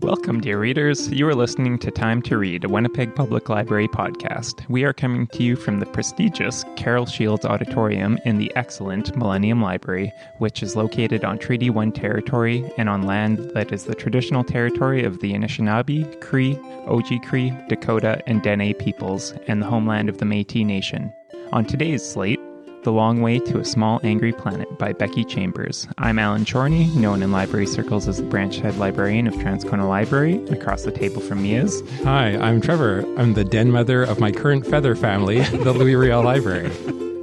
Welcome, dear readers. You are listening to Time to Read, a Winnipeg Public Library podcast. We are coming to you from the prestigious Carol Shields Auditorium in the excellent Millennium Library, which is located on Treaty 1 territory and on land that is the traditional territory of the Anishinaabe, Cree, Oji-Cree, Dakota, and Dene peoples, and the homeland of the Métis Nation. On today's slate, The Long Way to a Small Angry Planet by Becky Chambers. I'm Alan Chorney, known in library circles as the branch head librarian of Transcona Library. Across the table from me is... Hi, I'm Trevor. I'm the den mother of my current feather family, the Louis Riel Library.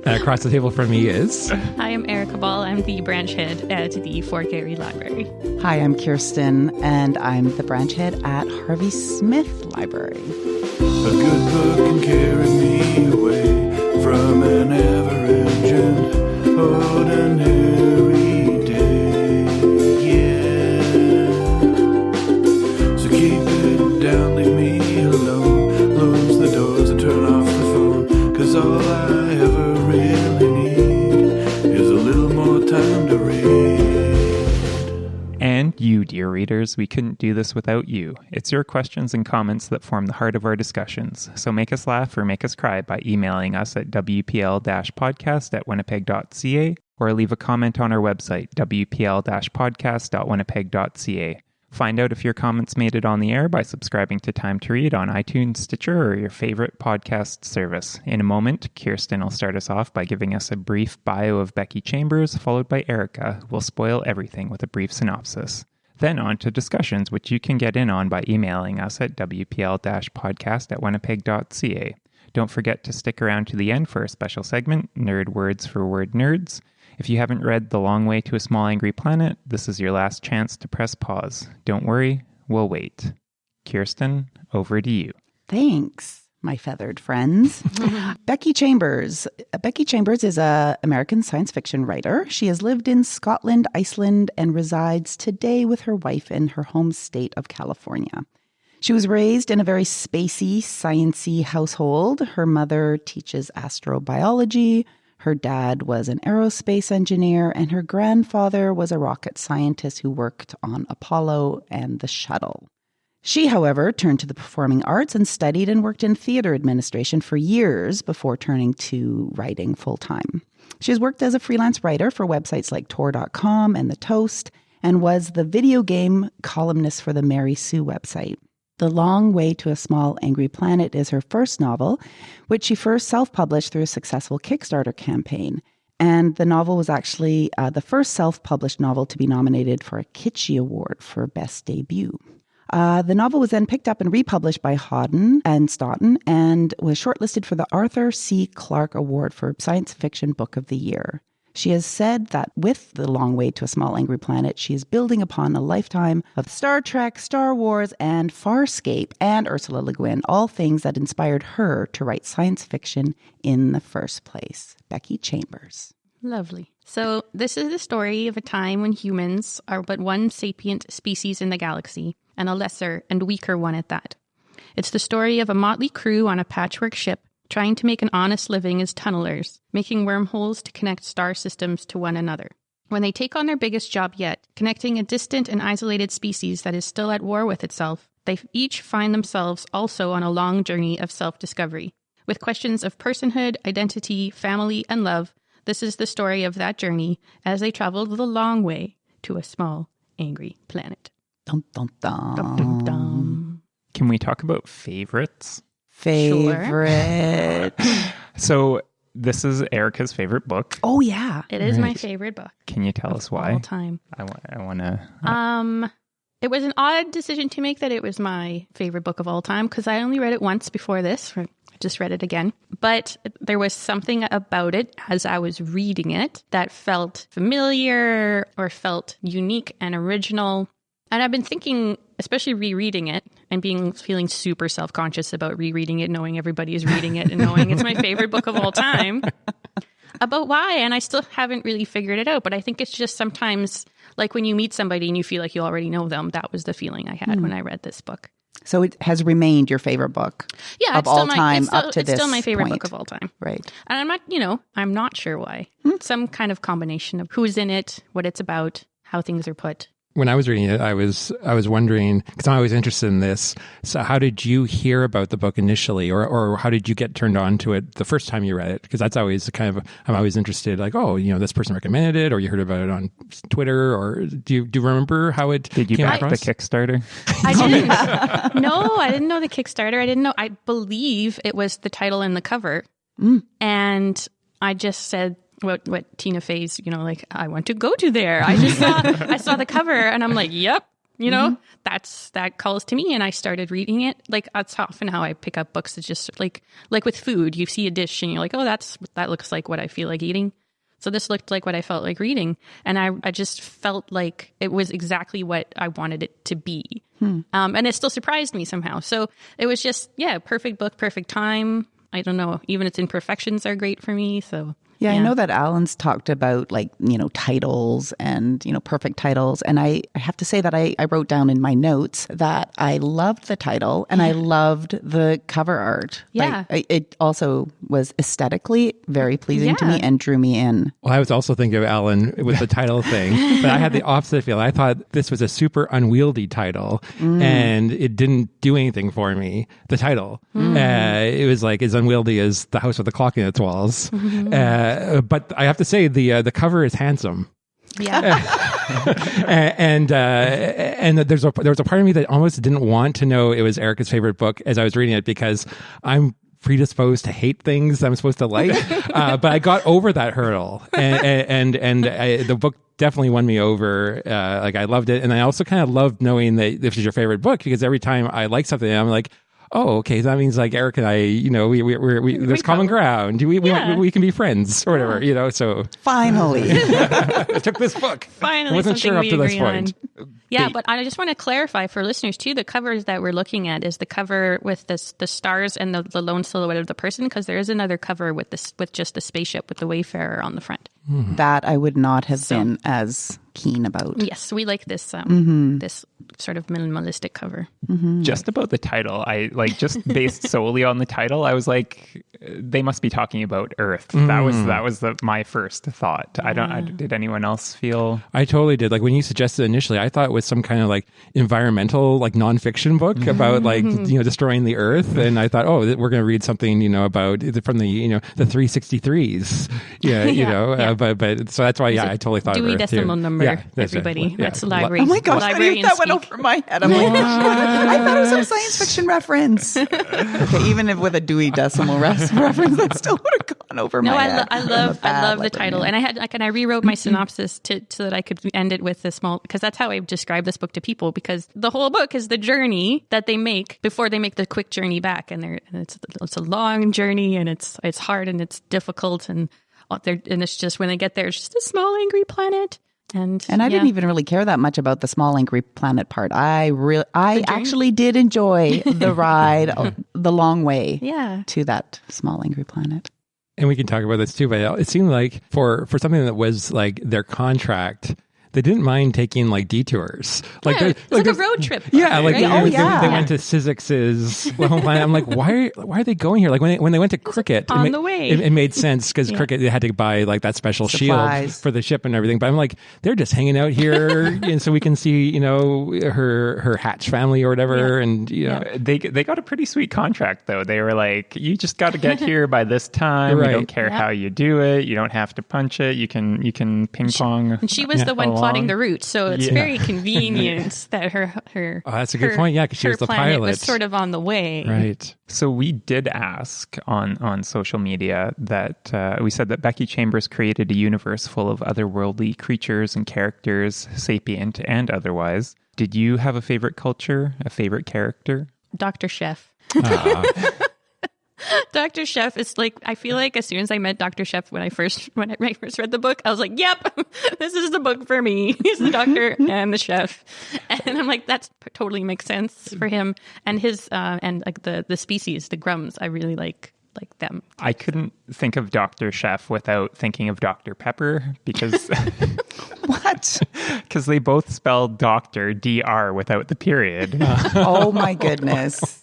Across the table from me is... Hi, I'm Erica Ball. I'm the branch head at the Fort Garry Library. Hi, I'm Kirsten, and I'm the branch head at Harvey Smith Library. A good book can carry me away from an average and ordinary day, yeah. So keep it down, leave me alone, close the doors and turn off the phone, 'cause all I ever really need is a little more time to read. And you, dear readers, we couldn't do this without you. It's your questions and comments that form the heart of our discussions. So make us laugh or make us cry by emailing us at wpl-podcast.winnipeg.ca or leave a comment on our website, wpl-podcast.winnipeg.ca. Find out if your comments made it on the air by subscribing to Time to Read on iTunes, Stitcher, or your favorite podcast service. In a moment, Kirsten will start us off by giving us a brief bio of Becky Chambers, followed by Erica, who will spoil everything with a brief synopsis. Then on to discussions, which you can get in on by emailing us at wpl-podcast@winnipeg.ca. Don't forget to stick around to the end for a special segment, Nerd Words for Word Nerds. If you haven't read The Long Way to a Small Angry Planet, this is your last chance to press pause. Don't worry, we'll wait. Kirsten, over to you. Thanks, my feathered friends. Becky Chambers. Becky Chambers is an American science fiction writer. She has lived in Scotland, Iceland, and resides today with her wife in her home state of California. She was raised in a very spacey, sciencey household. Her mother teaches astrobiology. Her dad was an aerospace engineer, and her grandfather was a rocket scientist who worked on Apollo and the shuttle. She, however, turned to the performing arts and studied and worked in theater administration for years before turning to writing full-time. She has worked as a freelance writer for websites like Tor.com and The Toast, and was the video game columnist for the Mary Sue website. The Long Way to a Small Angry Planet is her first novel, which she first self-published through a successful Kickstarter campaign. And the novel was actually the first self-published novel to be nominated for a Kitschy Award for Best Debut. The novel was then picked up and republished by Houghton and Stoughton and was shortlisted for the Arthur C. Clarke Award for Science Fiction Book of the Year. She has said that with The Long Way to a Small Angry Planet, she is building upon a lifetime of Star Trek, Star Wars, and Farscape, and Ursula Le Guin, all things that inspired her to write science fiction in the first place. Becky Chambers. Lovely. So this is the story of a time when humans are but one sapient species in the galaxy, and a lesser and weaker one at that. It's the story of a motley crew on a patchwork ship, trying to make an honest living as tunnelers, making wormholes to connect star systems to one another. When they take on their biggest job yet, connecting a distant and isolated species that is still at war with itself, they each find themselves also on a long journey of self-discovery. With questions of personhood, identity, family, and love, this is the story of that journey as they traveled the long way to a small, angry planet. Dum, dum, dum. Dum, dum, dum. Can we talk about favorites? Favorite. So this is Erica's favorite book. Oh, yeah. It is my favorite book. Can you tell us why? All time. I want to... It was an odd decision to make that it was my favorite book of all time, because I only read it once before this. I just read it again. But there was something about it as I was reading it that felt familiar or felt unique and original. And I've been thinking, especially rereading it and feeling super self-conscious about rereading it, knowing everybody is reading it and knowing it's my favorite book of all time, about why. And I still haven't really figured it out. But I think it's just sometimes like when you meet somebody and you feel like you already know them. That was the feeling I had when I read this book. So it has remained your favorite book of all time up to this point. It's still my favorite book of all time. Right. And I'm not sure why. Some kind of combination of who's in it, what it's about, how things are put. when I was reading it, I was wondering, because I'm always interested in this. So how did you hear about the book initially, or how did you get turned on to it the first time you read it? Because that's always I'm always interested, like, oh, this person recommended it, or you heard about it on Twitter, or do you remember how it Did you came back across? the Kickstarter? I didn't. No, I didn't know the Kickstarter. I didn't know. I believe it was the title and the cover. And I just said, what Tina Fey's, like, I want to go to there. I saw the cover and I'm like, yep, that calls to me. And I started reading it. Like, that's often how I pick up books. It's just like with food, you see a dish and you're like, oh, that looks like what I feel like eating. So this looked like what I felt like reading. And I just felt like it was exactly what I wanted it to be. And it still surprised me somehow. So it was just, perfect book, perfect time. I don't know. Even its imperfections are great for me. So Yeah, I know that Alan's talked about titles and, perfect titles. And I have to say that I wrote down in my notes that I loved the title and I loved the cover art. Yeah. It also was aesthetically very pleasing to me and drew me in. Well, I was also thinking of Alan with the title thing, but I had the opposite feel. I thought this was a super unwieldy title and it didn't do anything for me, the title. It was like as unwieldy as the house with the clock in its walls. But I have to say the cover is handsome. Yeah. and there was a part of me that almost didn't want to know it was Erica's favorite book as I was reading it, because I'm predisposed to hate things I'm supposed to like. But I got over that hurdle, and the book definitely won me over. I loved it, and I also kind of loved knowing that this is your favorite book, because every time I like something, I'm like, oh, okay. So that means like Eric and I, we there's common ground. We can be friends or whatever, So Finally, I took this book. Finally, I wasn't sure up to this point. Yeah, but I just want to clarify for listeners too. The covers that we're looking at is the cover with the stars and the lone silhouette of the person, because there is another cover with just the spaceship with the Wayfarer on the front. That I would not have been as keen about. Yes, we like this this sort of minimalistic cover. Just about the title, I just based solely on the title, I was like, they must be talking about Earth. That was my first thought. Did anyone else feel? I totally did. Like when you suggested initially, I thought it was some kind of like environmental, like nonfiction book about destroying the Earth, and I thought, oh, we're going to read something about from the the 363s. But so that's why I totally thought Dewey Earth Decimal too. Number. That's Everybody, right. that's library. Oh my gosh, librarian that went speak. over my head. I'm like, I thought it was some science fiction reference. Okay, even if with a Dewey Decimal reference, that still would have gone over my head. I love the title, and I rewrote my synopsis so that I could end it with a small, because that's how I describe this book to people, because the whole book is the journey that they make before they make the quick journey back, and it's a long journey, and it's hard and it's difficult, and it's just when they get there, it's just a small angry planet. And I didn't even really care that much about the small angry planet part. I actually did enjoy the ride the long way to that small angry planet. And we can talk about this too, but it seemed like for something that was like their contract, they didn't mind taking like detours. It's like a road trip. Yeah, like right? they went to Sizzix's home planet. I'm like, why are they going here? Like when they went to Cricket, on the way. It made sense because Cricket, they had to buy like that special shield for the ship and everything. But I'm like, they're just hanging out here, and so we can see her Hatch family or whatever. And they got a pretty sweet contract though. They were like, you just got to get here by this time. Right. We don't care how you do it. You don't have to punch it. You can ping pong. And she was the one plotting the route, so it's very convenient that her oh, that's a good point. Yeah, because she was the pilot. Was sort of on the way. Right. So we did ask on social media that we said that Becky Chambers created a universe full of otherworldly creatures and characters, sapient and otherwise. Did you have a favorite culture, a favorite character? Dr. Chef. Dr. Chef is like, I feel like as soon as I met Dr. Chef when I first read the book, I was like, yep, this is the book for me. He's the doctor and the chef. And I'm like, that totally makes sense for him. And his, and like the species, the grums, I really like them. I couldn't think of Dr. Chef without thinking of Dr. Pepper because... What? Because they both spell doctor, DR, without the period. Oh my goodness.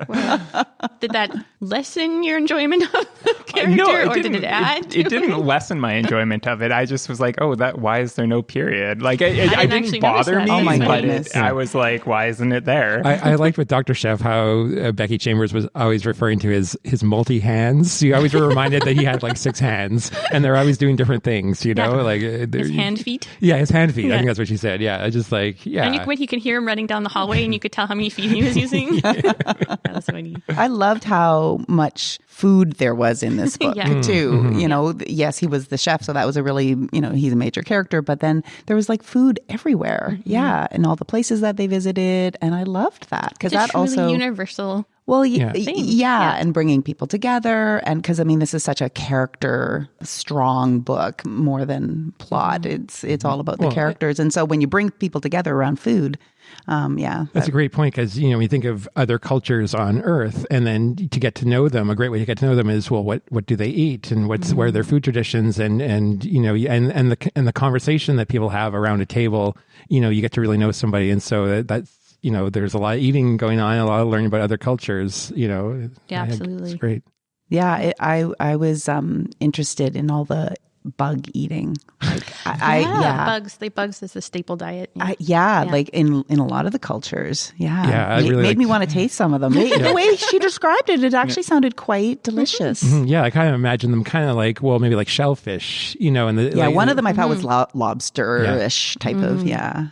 Well, did that lessen your enjoyment of the character, or did it add? It didn't lessen my enjoyment of it. I just was like, oh, why is there no period? Like, I didn't bother me, Oh my but goodness. I was like, why isn't it there? I liked with Dr. Chef how Becky Chambers was always referring to his multi-hands. You always were reminded that he had like 6 hands, and they're always doing different things, you know? Like His hand feet. Yeah, his hand feet. I Yeah. think that's what she said. Yeah, I just like, yeah. And you could hear him running down the hallway, and you could tell how many feet he was using. That was funny. I loved how much food there was in this book, Yeah. too. You know, yes, he was the chef, so that was a really, he's a major character, but then there was like food everywhere. Yeah, in all the places that they visited, and I loved that because It's a that truly also universal. Well, Yeah. yeah, and bringing people together. And because, I mean, this is such a character strong book more than plot. It's all about the characters. And so when you bring people together around food, That's a great point because, you think of other cultures on Earth and then to get to know them, a great way to get to know them is, well, what do they eat and what are their food traditions and the conversation that people have around a table, you get to really know somebody. And so that's, there's a lot of eating going on, a lot of learning about other cultures, Yeah, absolutely. It's great. Yeah, I was interested in all the bug eating. Like, Bugs is a staple diet. like in a lot of the cultures. Yeah, I really made me want to taste some of them. The way she described it, it actually sounded quite delicious. Yeah, I kind of imagine them kind of like, well, maybe like shellfish, and One of them I thought was lobster-ish type of, yeah.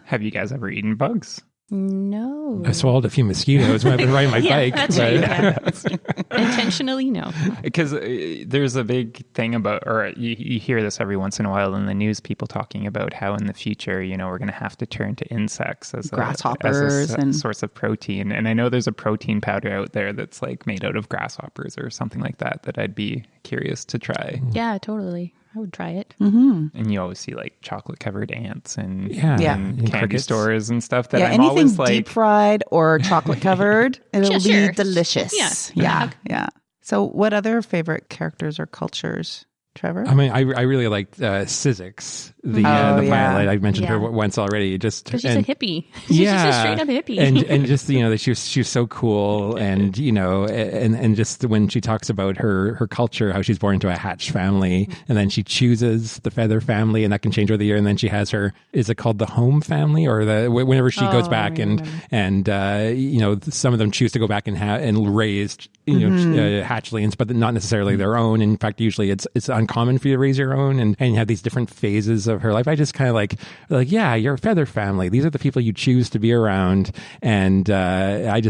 Have you guys ever eaten bugs? No. I swallowed a few mosquitoes when I've been riding my bike. That's right. Yeah. Intentionally, no. Because there's a big thing about, or you hear this every once in a while in the news, people talking about how in the future, we're going to have to turn to insects as grasshoppers a and source of protein. And I know there's a protein powder out there that's like made out of grasshoppers or something like that I'd be curious to try. Yeah, totally. I would try it. Mm-hmm. And you always see like chocolate covered ants and and candy crickets. stores and stuff that I'm anything always like, deep fried or chocolate covered, it'll Sure. be delicious. Yeah. Yeah. So what other favorite characters or cultures, Trevor? I mean, I really liked Sizzix, the pilot. I mentioned her once already. Just because she's a hippie. She's just a straight up hippie. and just that she was so cool, and and just when she talks about her culture, how she's born into a hatch family, and then she chooses the feather family, and that can change over the year, and then she has is it called the home family, or whenever she goes back and some of them choose to go back and raise hatchlings, but not necessarily their own. In fact, usually it's uncommon for you to raise your own, and you have these different phases of her life. I just kind of like, yeah, you're a feather family. These are the people you choose to be around, and I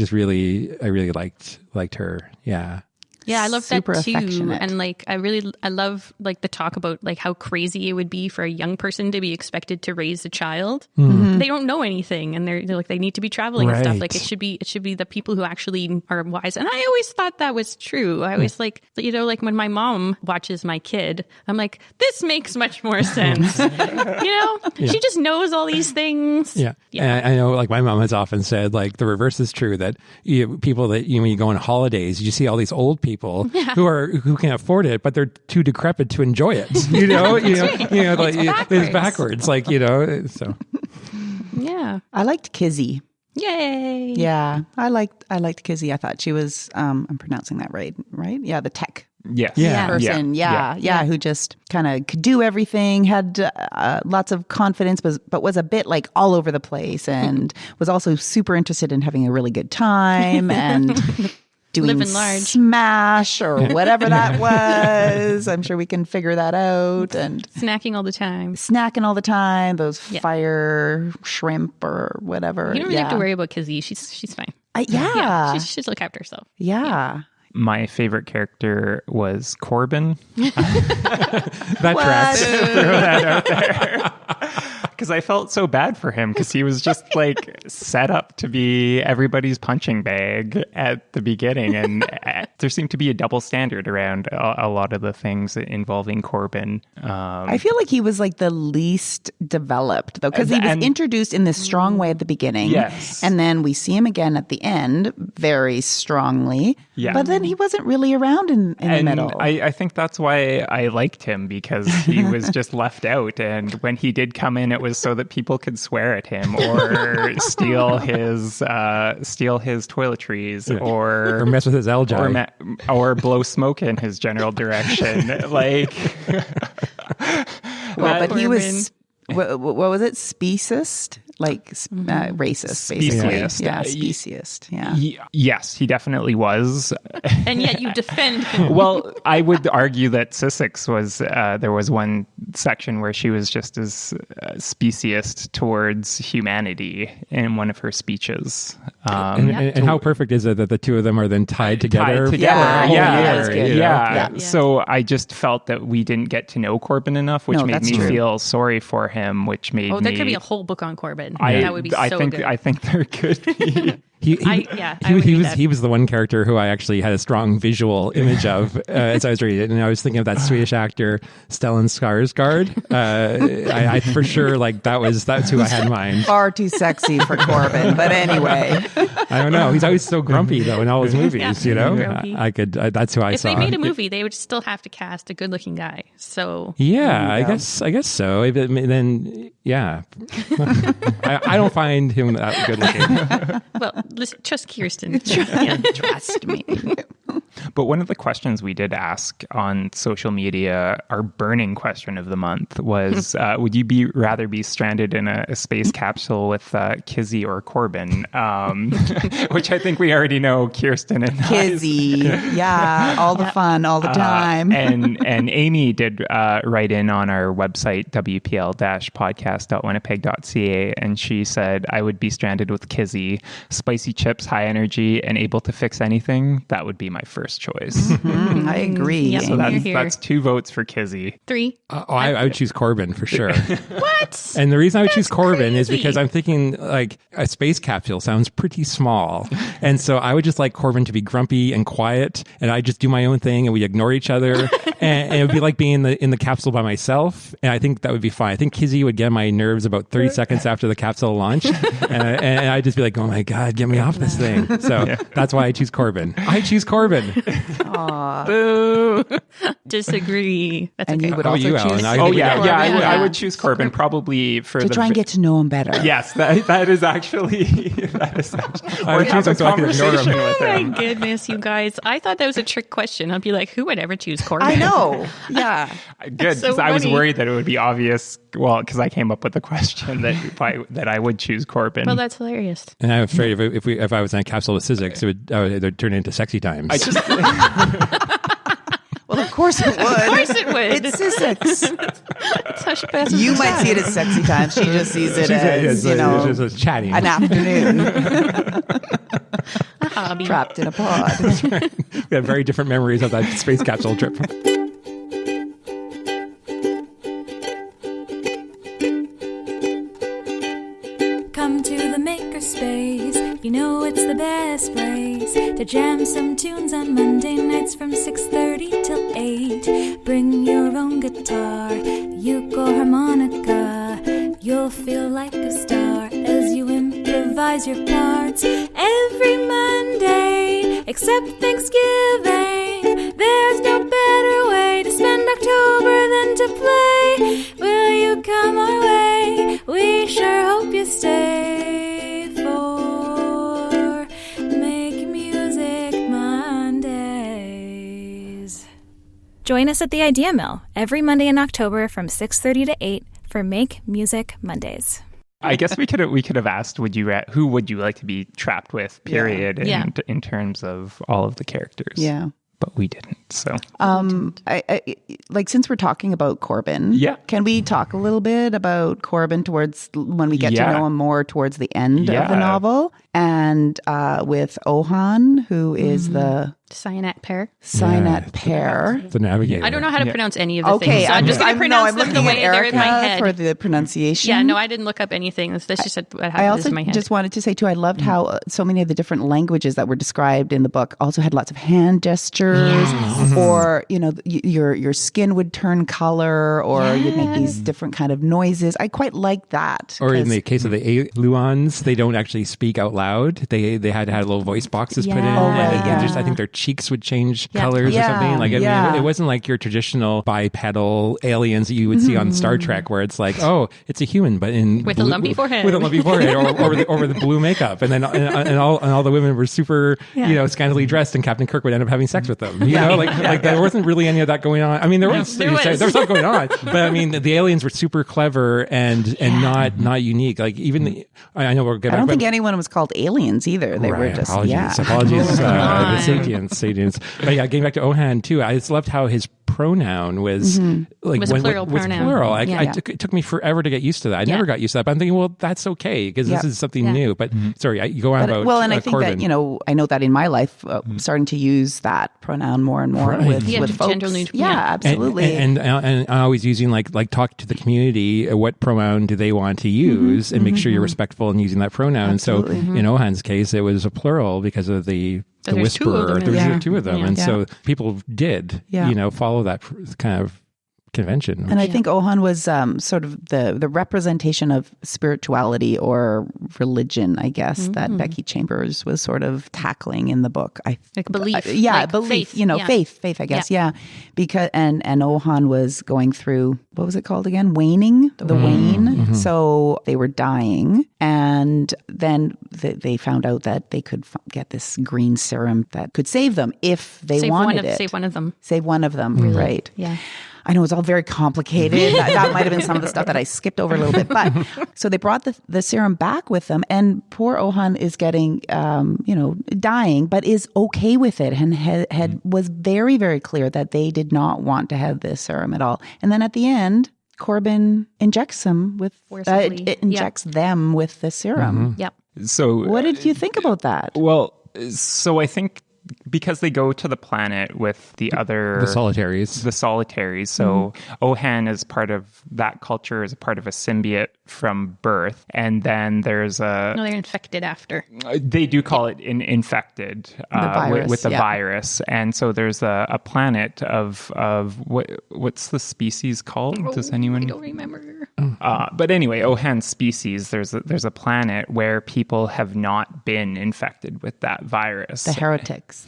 really liked her. Yeah. Yeah, I love Super that too. affectionate. And I love like the talk about like how crazy it would be for a young person to be expected to raise a child. Mm-hmm. They don't know anything, and they're like they need to be traveling and stuff. Right. Like it should be the people who actually are wise. And I always thought that was true. I always like when my mom watches my kid, I'm like, this makes much more sense. She just knows all these things. Yeah. And I know, like, my mom has often said, like, the reverse is true, that people that, when you go on holidays, you see all these old people who can afford it, but they're too decrepit to enjoy it. It's backwards. Like, so. Yeah. I liked Kizzy. Yay. Yeah, I liked Kizzy. I thought she was, I'm pronouncing that right? Yeah, the tech yes. person. Yeah, who just kind of could do everything, had lots of confidence, but was a bit like all over the place, and was also super interested in having a really good time and doing Living large. Smash or whatever that was. I'm sure we can figure that out. And Snacking all the time. Those fire shrimp or whatever. You don't really have to worry about Kizzy. She's fine. Yeah. She's look after herself. Yeah. My favorite character was Corbin. That tracks. Throw that out there. Because I felt so bad for him, because he was just like set up to be everybody's punching bag at the beginning. And there seemed to be a double standard around a lot of the things involving Corbin. I feel like he was like the least developed, though, because he was introduced in this strong way at the beginning. Yes. And then we see him again at the end very strongly. Yeah. But then he wasn't really around in the middle. I think that's why I liked him, because he was just left out. And when he did come in, it was so that people could swear at him or steal his toiletries or mess with his algae or blow smoke in his general direction. Like, but he was, what was it? Speciest? Like racist, basically. Speciest. Yeah, speciest. Yeah. Yes, he definitely was. And yet you defend him. Well, I would argue that Sussex was, there was one section where she was just as speciest towards humanity in one of her speeches. And how perfect is it that the two of them are then tied together? Yeah. So I just felt that we didn't get to know Corbin enough, which made me feel sorry for him, which made me... there could be a whole book on Corbin. That would be good. I think there could be. He was the one character who I actually had a strong visual image of as I was reading it, and I was thinking of that Swedish actor Stellan Skarsgård. I for sure that's who I had in mind. Far too sexy for Corbin, but anyway, I don't know. He's always so grumpy though in all his movies. You know, that's who I saw. If they made a movie, they would still have to cast a good-looking guy. So I guess so. Then I don't find him that good-looking. Well. Trust Kirsten. Trust me. But one of the questions we did ask on social media, our burning question of the month, was would you rather be stranded in a space capsule with Kizzy or Corbin? Which I think we already know Kirsten and Kizzy. Yeah, all the fun, all the time. And Amy did write in on our website, wpl-podcast.winnipeg.ca, and she said, I would be stranded with Kizzy. Spicy chips, high energy, and able to fix anything. That would be my first choice. Mm-hmm. I agree. Yep. So that's 2 votes for Kizzy. 3. I would choose Corbin for sure. What? And the reason I would choose Corbin is because I'm thinking like a space capsule sounds pretty small. And so I would just like Corbin to be grumpy and quiet, and I just do my own thing and we ignore each other. and it would be like being in the capsule by myself. And I think that would be fine. I think Kizzy would get my nerves about 30 seconds after the capsule launched. and I'd just be like, oh my God, get me off this thing. So that's why I choose Corbin. I choose Corbin. Aww. Boo. Disagree. That's and okay. you would also choose Corbin. I would choose Corbin probably to try and get to know him better. Yes, that is actually or have a conversation with him. Oh my goodness, you guys. I thought that was a trick question. I'd be like, who would ever choose Corbin? I know. Yeah. Good. So I was worried that it would be obvious. Well, because I came up with the question that I would choose Corbin. Well, that's hilarious. And I'm afraid if I was in a capsule with Sussex, it would turn into sexy times. Well, of course it would. Of course it would. It's Sussex. That's how she passes You the might time. see it as sexy time. She just sees it as, just chatting. an afternoon. A hobby. Trapped in a pod. We have very different memories of that space capsule trip. Come to the makerspace, you know it's the best place to jam some tunes on Monday nights from 6:30 till 8. Bring your own guitar, uke or harmonica. You'll feel like a star as you improvise your parts. Every Monday, except Thanksgiving, there's no better way to spend October than to play. Will you come our way? We sure hope you stay for Make Music Mondays. Join us at the Idea Mill every Monday in October from 6:30 to 8 for Make Music Mondays. I guess we could have asked, who would you like to be trapped with, period, in terms of all of the characters. Yeah. But we didn't. So, since we're talking about Corbin, can we talk a little bit about Corbin towards when we get to know him more towards the end of the novel? and with Ohan, who is the Cyanate pear. pear. The navigator. I don't know how to pronounce any of the Okay, things. So I'm just going to pronounce them the way they're in my head. for the pronunciation. Yeah, no, I didn't look up anything. That's just what I happened also in my head. just wanted to say too, I loved how so many of the different languages that were described in the book also had lots of hand gestures, or your skin would turn color, or you'd make these different kind of noises. I quite liked that. Or in the case of the Aluans, they don't actually speak out loud. They had to have little voice boxes put in. Yeah. Oh, right, and yeah. just, I think their cheeks would change Yeah. colors or Yeah, something. Like, I yeah. mean, it wasn't like your traditional bipedal aliens that you would see on Star Trek, where it's like, oh, it's a human, but in With a lumpy forehead. with a lumpy forehead, or the blue makeup, and then and all the women were super, scantily dressed, and Captain Kirk would end up having sex with them. You know, like there wasn't really any of that going on. I mean, there was something going on, but I mean, the aliens were super clever and not unique. Like even I know we'll get. I don't think anyone was called aliens either. They were just apologies, the Sapiens. But yeah, getting back to Ohan too, I just loved how his pronoun was like Was a plural pronoun. plural. It took me forever to get used to that. I never got used to that. But I'm thinking, well, that's okay because this is something new. But sorry, you go on about and I think Corbin. that I know that in my life, starting to use that pronoun more and more with folks. Gender neutral. Yeah, absolutely. And always using like talk to the community. What pronoun do they want to use, and make sure you're respectful in using that pronoun. Absolutely. And so in Ohan's case, it was a plural because of the there's two of whisperer. them. There was two of them, Yeah. and so people did, follow that kind of convention. And I think Ohan was sort of the representation of spirituality or religion, I guess, that Becky Chambers was sort of tackling in the book. Like belief. Belief. Faith. Faith, I guess. Yeah. Because and Ohan was going through, what was it called again? Waning, the wane. So they were dying, and then they found out that they could get this green serum that could save them if they wanted it. Save one of them. Save one of them, right? Yeah. I know it's all very complicated. That might have been some of the stuff that I skipped over a little bit. But so they brought the serum back with them, and poor Ohan is getting, dying, but is okay with it, and was very, very clear that they did not want to have this serum at all. And then at the end, Corbin injects them with them with the serum. Yep. So What did you think about that? Well, so I think because they go to the planet with the solitaries. So Ohan is part of that culture, is a part of a symbiote from birth. And then there's No, they're infected after. they do call it infected virus, with the virus. And so there's a planet of what's the species called? Does anyone? I don't remember. But anyway, Ohan's species, there's a planet where people have not been infected with that virus. The heretics.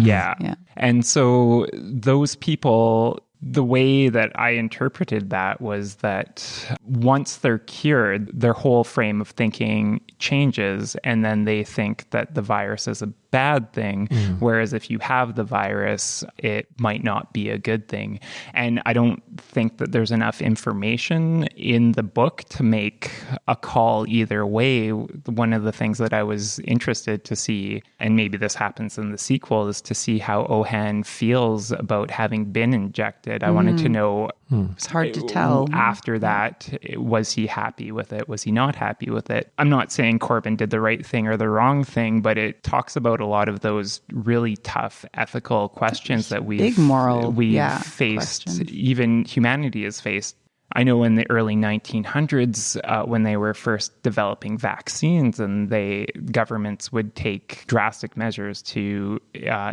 Yeah. And so those people, the way that I interpreted that was that once they're cured, their whole frame of thinking changes, and then they think that the virus is a bad thing, whereas if you have the virus, it might not be a good thing. And I don't think that there's enough information in the book to make a call either way. One of the things that I was interested to see, and maybe this happens in the sequel, is to see how Ohan feels about having been injected. I wanted to know, It's hard to tell. After that, was he happy with it? Was he not happy with it? I'm not saying Corbin did the right thing or the wrong thing, but it talks about a lot of those really tough ethical questions that we've faced, questions. even humanity has faced. I know in the early 1900s, when they were first developing vaccines, and governments would take drastic measures to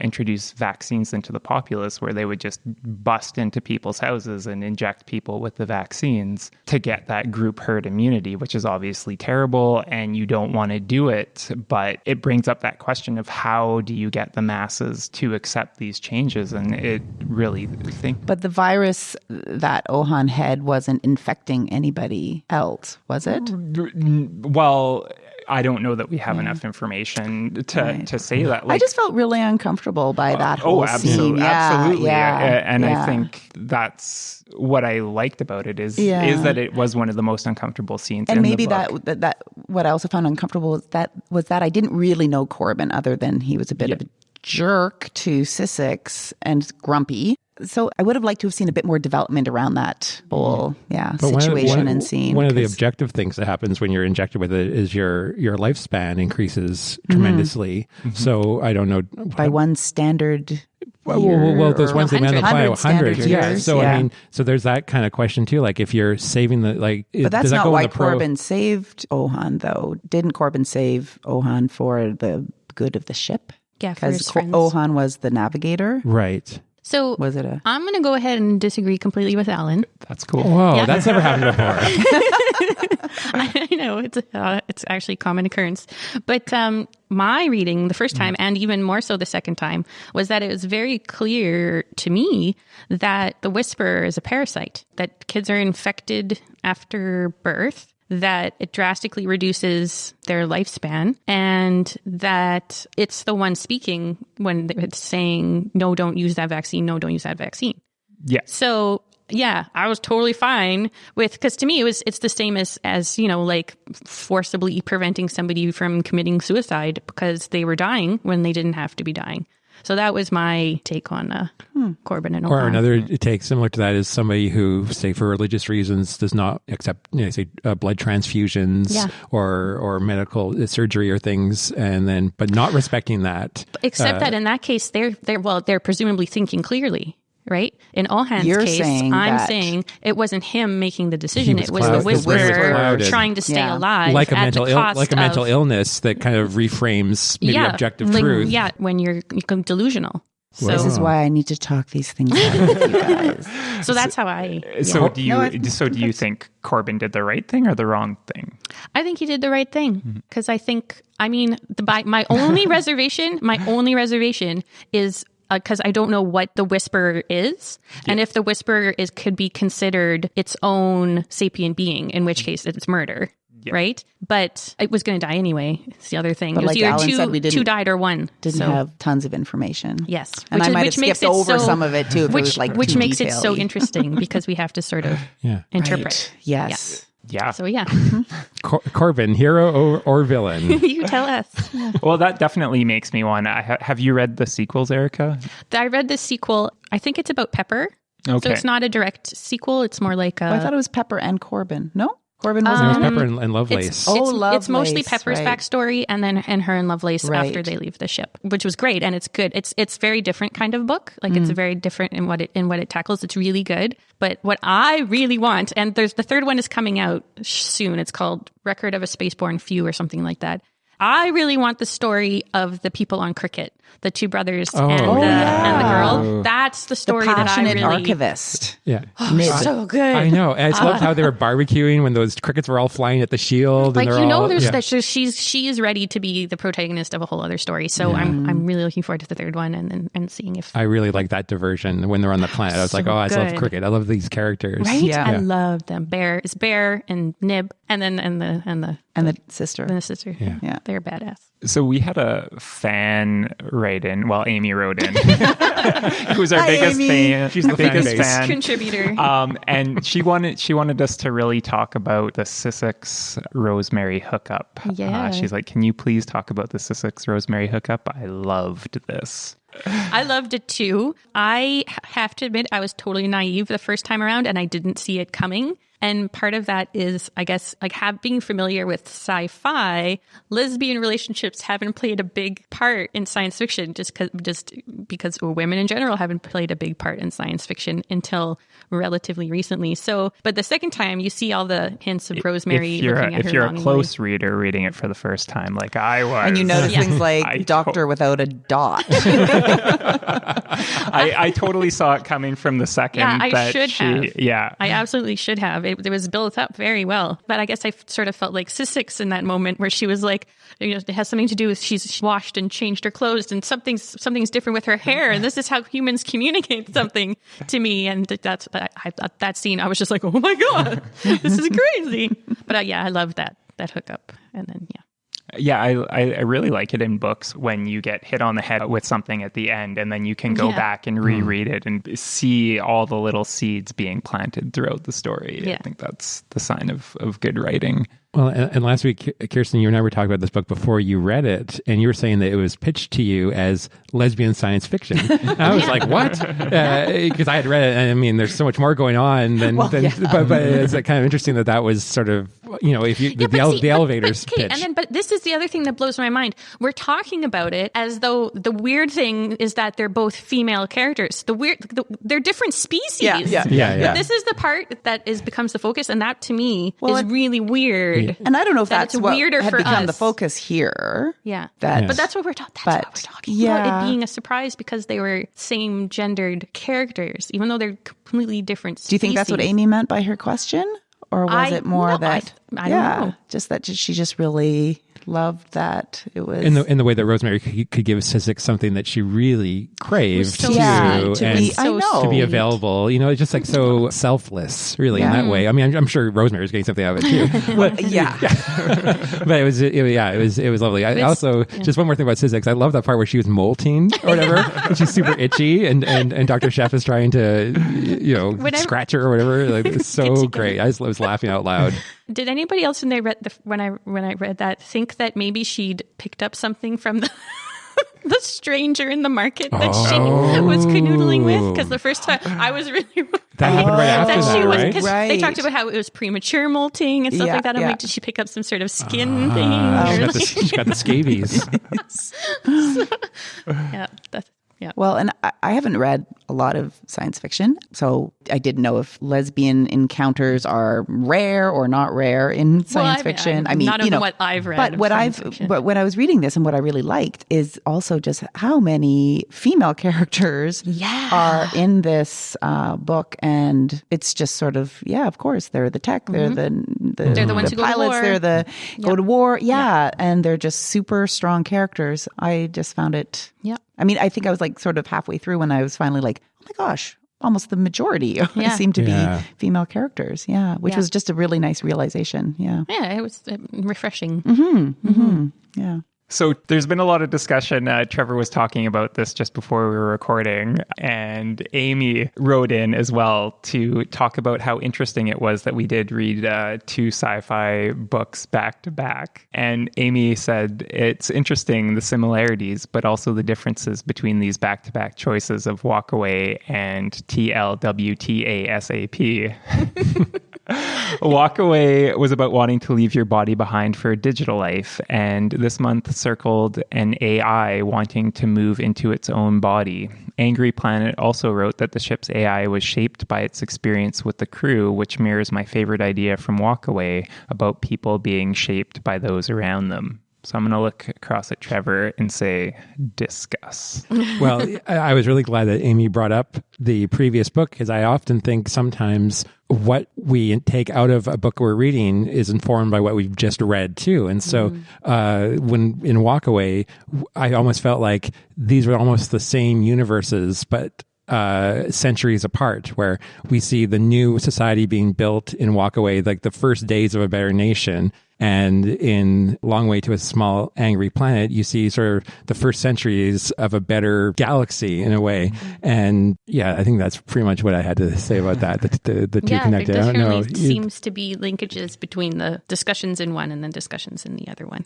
introduce vaccines into the populace, where they would just bust into people's houses and inject people with the vaccines to get that group herd immunity, which is obviously terrible, and you don't want to do it. But it brings up that question of how do you get the masses to accept these changes? And it really But the virus that Ohan had wasn't infecting anybody else, was it? Well, I don't know that we have enough information to say that. I just felt really uncomfortable by that whole scene. Absolutely. Yeah. I think that's what I liked about it is that it was one of the most uncomfortable scenes and in maybe the book. that what I also found uncomfortable was that I didn't really know Corbin, other than he was a bit of a jerk to Sussex and grumpy. So I would have liked to have seen a bit more development around that whole But situation and scene. One of the objective things that happens when you're injected with it is your lifespan increases tremendously. So I don't know. By one standard Well, those ones they meant apply 100 years. Yeah. So I mean, so there's that kind of question too. Like if you're saving the but that's does that not go why in the pro? Corbin saved Ohan, though. Didn't Corbin save Ohan for the good of the ship? Yeah, for his Because friends. Ohan was the navigator. Right. So Was it a? I'm going to go ahead and disagree completely with Alan. That's cool. Whoa, Yeah. that's never happened before. I know it's actually a common occurrence, but my reading the first time and even more so the second time was that it was very clear to me that the Whisperer is a parasite, that kids are infected after birth, that it drastically reduces their lifespan, and that it's the one speaking when it's saying, no, don't use that vaccine. No, don't use that vaccine. Yeah. So yeah, I was totally fine with, because to me it's the same as you know, like forcibly preventing somebody from committing suicide because they were dying when they didn't have to be dying. So that was my take on Corbin and Ohan. Or another take similar to that is somebody who, say, for religious reasons, does not accept, say, blood transfusions or medical surgery or things, and then but not respecting that. Except that in that case, they're presumably thinking clearly. Right? In Ohan's case, I'm saying it wasn't him making the decision. It was the Whisperer trying to stay alive like a mental mental illness that kind of reframes maybe objective truth. Yeah, when you become delusional. So, This is why I need to talk these things out with you guys. so that's how I. So do you think Corbin did the right thing or the wrong thing? I think he did the right thing because my only reservation is. Because I don't know what the Whisperer is, and if the Whisperer could be considered its own sapient being, in which case it's murder, right? But it was going to die anyway. It's the other thing. But it was like either Alan said, we two died or one. Didn't have tons of information. Yes, and I might have skipped over some of it too. If it was like which too makes it so detail-y. interesting because we have to sort of interpret. Right. Yes. Yeah. So yeah, Corbin, hero or villain? you tell us. Well, that definitely makes me want to. Have you read the sequels, Erica? I read the sequel. I think it's about Pepper. Okay. So it's not a direct sequel. It's more like a. I thought it was Pepper and Corbin. No? Corbin It wasn't was in Pepper it? and Lovelace. It's mostly Lovelace, Pepper's right. backstory and her and Lovelace Right. after they leave the ship, which was great, and it's good. It's very different kind of book. Like it's very different in what it tackles. It's really good. But what I really want, and the third one is coming out soon. It's called Record of a Spaceborne Few or something like that. I really want the story of the people on Cricket, the two brothers and the girl. That's the story that I Passionate really. archivist. Yeah. So good. I know. I just loved how they were barbecuing when those crickets were all flying at the shield. Like, and they're all, that she is ready to be the protagonist of a whole other story. So I'm really looking forward to the third one and seeing if I really like that diversion when they're on the planet. I was like, I love good. Cricket. I love these characters. right. Yeah. I love them. Bear and Nib and then and And the sister. the sister. Yeah. They're badass. So we had a fan write in. Well, Amy wrote in, who's our biggest fan. She's the biggest fan base. fan. Contributor. And she wanted us to really talk about the Sussex Rosemary hookup. Yeah. She's like, can you please talk about the Sussex Rosemary hookup? I loved this. I loved it too. I have to admit, I was totally naive the first time around and I didn't see it coming. And part of that is, I guess, like being familiar with sci-fi, lesbian relationships haven't played a big part in science fiction just because women in general haven't played a big part in science fiction until relatively recently. So, but the second time you see all the hints of Rosemary If you're a close reader reading it for the first time, like I was. And you notice things like I doctor without a dot. I totally saw it coming from the second. Yeah, I that should have. Yeah. I absolutely should have. It was built up very well. But I guess I sort of felt like Sussex in that moment where she was like, it has something to do with she's washed and changed her clothes and something's different with her hair. And this is how humans communicate something to me. And that scene, I was just like, oh my God, this is crazy. But I loved that hookup. And then, Yeah, I really like it in books when you get hit on the head with something at the end, and then you can go back and reread it and see all the little seeds being planted throughout the story. I think that's the sign of good writing. Well, and last week, Kirsten, you and I were talking about this book before you read it, and you were saying that it was pitched to you as lesbian science fiction. And I was like, what? Because I had read it, and I mean, there's so much more going on than but it's kind of interesting that was sort of, if you the elevators pitch. But this is the other thing that blows my mind. We're talking about it as though the weird thing is that they're both female characters. They're different species. Yeah. But this is the part that becomes the focus, and that to me is really weird. And I don't know if that's what weirder had for become us. the focus here. Yeah. But that's what we're talking about, it being a surprise because they were same gendered characters, even though they're completely different species. Do you think that's what Amy meant by her question? Or was it more that... I don't know. Just that she just really loved that it was... In the way that Rosemary could give Sissek something that she really craved to be available. It's just like so selfless, really, in that way. I mean, I'm sure Rosemary was getting something out of it too. But it was lovely. I also, just one more thing about Sissek, I love that part where she was molting or whatever, and she's super itchy, and Dr. Chef is trying to, scratch her or whatever. Like, it's so great. I was laughing out loud. Did anybody else when I read that think that maybe she'd picked up something from the stranger in the market that she was canoodling with? Because the first time I was really that happened right after that, right? Because they talked about how it was premature molting and stuff like that. I'm like, did she pick up some sort of skin thing? She got the scabies. Well, and I haven't read a lot of science fiction, so I didn't know if lesbian encounters are rare or not rare in science fiction. I mean, not what I've read. But when I was reading this, and what I really liked is also just how many female characters are in this book, and it's just sort of of course they're the tech, they're the ones who pilots, go to war. they're the go to war, and they're just super strong characters. I just found it. Yeah. I mean, I think I was like sort of halfway through when I was finally like, oh my gosh, almost the majority seem to be female characters. Yeah. Which was just a really nice realization. Yeah. Yeah. It was refreshing. Yeah. So there's been a lot of discussion. Trevor was talking about this just before we were recording, and Amy wrote in as well to talk about how interesting it was that we did read two sci-fi books back to back. And Amy said it's interesting, the similarities, but also the differences between these back-to-back choices of Walk Away and TLWTASAP. Walk Away was about wanting to leave your body behind for a digital life, and this month circled an AI wanting to move into its own body. Angry Planet also wrote that the ship's AI was shaped by its experience with the crew, which mirrors my favorite idea from Walk Away about people being shaped by those around them. So I'm going to look across at Trevor and say, discuss. Well, I was really glad that Amy brought up the previous book, because I often think sometimes what we take out of a book we're reading is informed by what we've just read too. And so when in Walk Away, I almost felt like these were almost the same universes, but centuries apart, where we see the new society being built in Walk Away, like the first days of a better nation. And in Long Way to a Small Angry Planet, you see sort of the first centuries of a better galaxy in a way. And I think that's pretty much what I had to say about that. The two connected. There definitely seems to be linkages between the discussions in one and then discussions in the other one.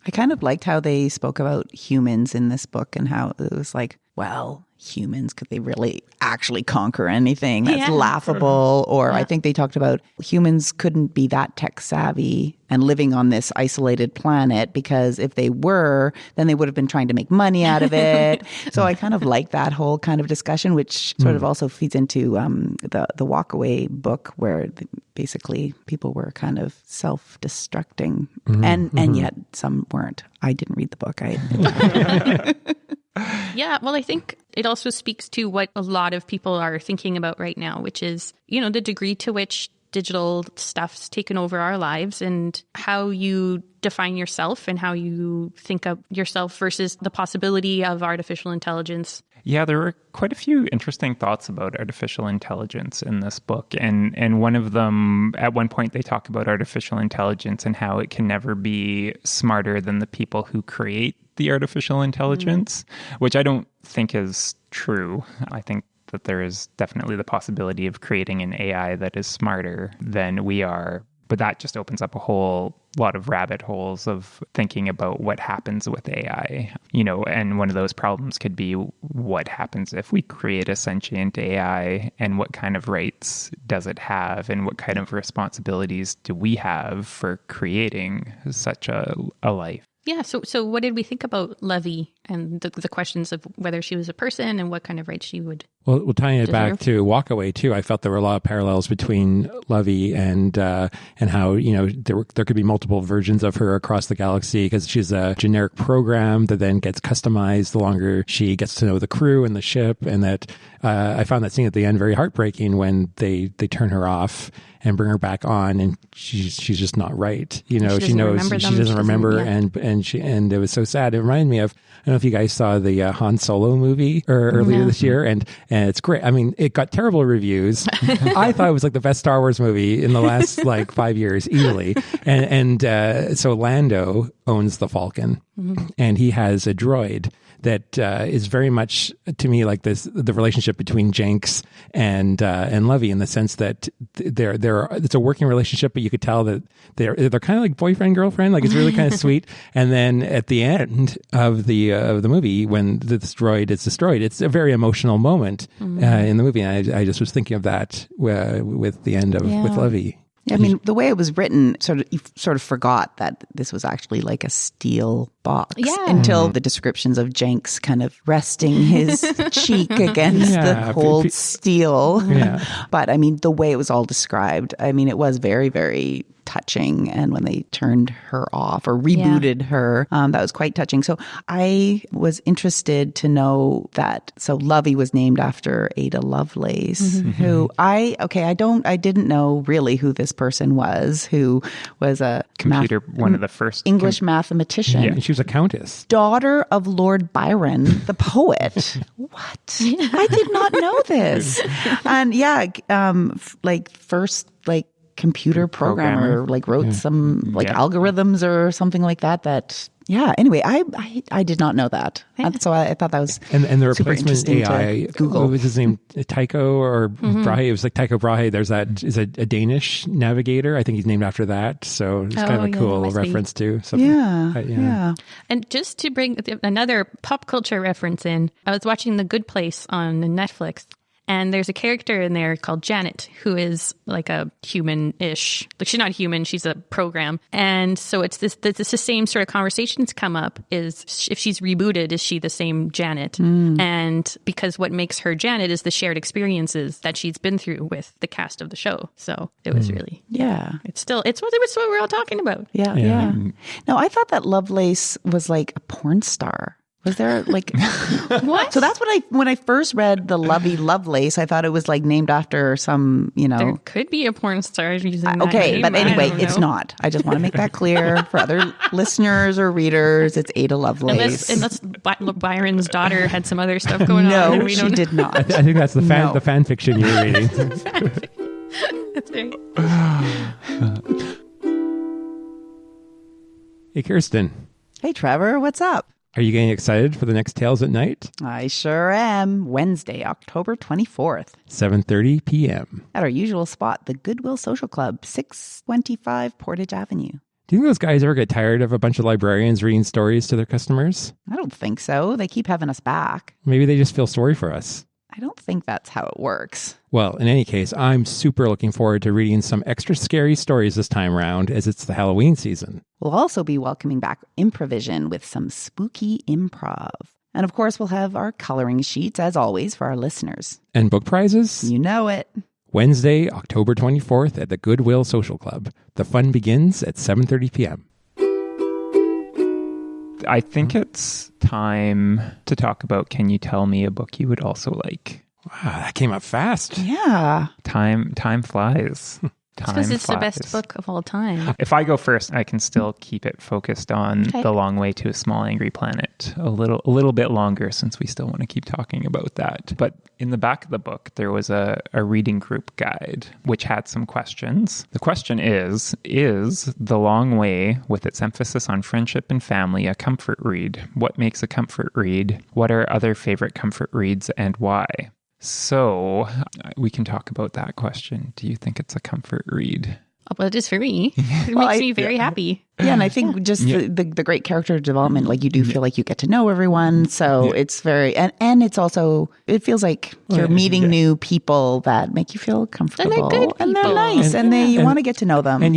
I kind of liked how they spoke about humans in this book and how it was like, well, humans, could they really actually conquer anything? That's laughable. Or I think they talked about humans couldn't be that tech savvy and living on this isolated planet, because if they were, then they would have been trying to make money out of it. So I kind of like that whole kind of discussion, which sort of also feeds into the Walk Away book, where basically people were kind of self-destructing, and yet some weren't. I didn't read the book. Yeah, well, I think it also speaks to what a lot of people are thinking about right now, which is, the degree to which digital stuff's taken over our lives and how you define yourself and how you think of yourself versus the possibility of artificial intelligence. Yeah, there were quite a few interesting thoughts about artificial intelligence in this book. And one of them, at one point, they talk about artificial intelligence and how it can never be smarter than the people who create the artificial intelligence, which I don't think is true. I think that there is definitely the possibility of creating an AI that is smarter than we are. But that just opens up a whole lot of rabbit holes of thinking about what happens with AI, and one of those problems could be what happens if we create a sentient AI, and what kind of rights does it have, and what kind of responsibilities do we have for creating such a life? Yeah. So what did we think about Levy and the questions of whether she was a person and what kind of rights she would? Well, tying it back to Walkaway too, I felt there were a lot of parallels between Levy and how there could be multiple versions of her across the galaxy, because she's a generic program that then gets customized the longer she gets to know the crew and the ship, and that I found that scene at the end very heartbreaking when they turn her off and bring her back on, and she's just not right. She knows she doesn't remember, and it was so sad. It reminded me of, I don't know if you guys saw the Han Solo movie earlier this year, and it's great. I mean, it got terrible reviews. I thought it was like the best Star Wars movie in the last 5 years, easily. And so Lando owns the Falcon, and he has a droid that is very much, to me, like the relationship between Jenks and Levy, in the sense that it's a working relationship, but you could tell that they're kind of like boyfriend girlfriend. Like, it's really kind of sweet. And then at the end of the movie, when this droid is destroyed, it's a very emotional moment in the movie. And I just was thinking of that with the end of with Levy. I mean, the way it was written, you sort of forgot that this was actually like a steel box until the descriptions of Jenks kind of resting his cheek against the cold steel. Yeah. But I mean, the way it was all described, I mean, it was very, very touching. And when they turned her off or rebooted her, that was quite touching. So I was interested to know that, so Lovey was named after Ada Lovelace, who I didn't know really who this person was, who was a one of the first English mathematician. Yeah, she was a countess. Daughter of Lord Byron, the poet. What? I did not know this. And first computer programmer, wrote some algorithms or something like that. Anyway, I did not know that. So I thought that was and the replacement AI, Google. What was his name? Tycho or Brahe? It was like Tycho Brahe. There's is a Danish navigator. I think he's named after that. So it's kind of a cool reference to something. Yeah. And just to bring another pop culture reference in, I was watching The Good Place on Netflix. And there's a character in there called Janet, who is like a human-ish. Like, she's not human, she's a program. And so it's the same sort of conversations come up, is if she's rebooted, is she the same Janet? And because what makes her Janet is the shared experiences that she's been through with the cast of the show. So it was really, it's what we're all talking about. Yeah. No, I thought that Lovelace was like a porn star. Was there what? So that's when I first read the Lovey Lovelace, I thought it was named after some, There could be a porn star using that name. But anyway, it's not. I just want to make that clear for other listeners or readers. It's Ada Lovelace. Unless Byron's daughter had some other stuff going on. No, she did not. I think that's the fan fiction you were reading. That's right. Hey, Kirsten. Hey, Trevor. What's up? Are you getting excited for the next Tales at Night? I sure am. Wednesday, October 24th. 7:30 p.m. At our usual spot, the Goodwill Social Club, 625 Portage Avenue. Do you think those guys ever get tired of a bunch of librarians reading stories to their customers? I don't think so. They keep having us back. Maybe they just feel sorry for us. I don't think that's how it works. Well, in any case, I'm super looking forward to reading some extra scary stories this time around, as it's the Halloween season. We'll also be welcoming back Improvision with some spooky improv. And of course, we'll have our coloring sheets, as always, for our listeners. And book prizes? You know it. Wednesday, October 24th at the Goodwill Social Club. The fun begins at 7:30 p.m. I think it's time to talk about Can You Tell Me a Book You Would Also Like? Wow, that came up fast. Yeah. Time flies. Because it's the best book of all time. If I go first, I can still keep it focused on The Long Way to a Small Angry Planet a little bit longer, since we still want to keep talking about that. But in the back of the book, there was a reading group guide, which had some questions. The question is The Long Way, with its emphasis on friendship and family, a comfort read? What makes a comfort read? What are other favorite comfort reads and why? So we can talk about that question. Do you think it's a comfort read? Well, it is for me. It makes me very happy. Yeah, and I think just the great character development, like you do feel like you get to know everyone. So it's very, and it's also, it feels like you're meeting new people that make you feel comfortable. And they're good people. And they're nice, and you want to get to know them. And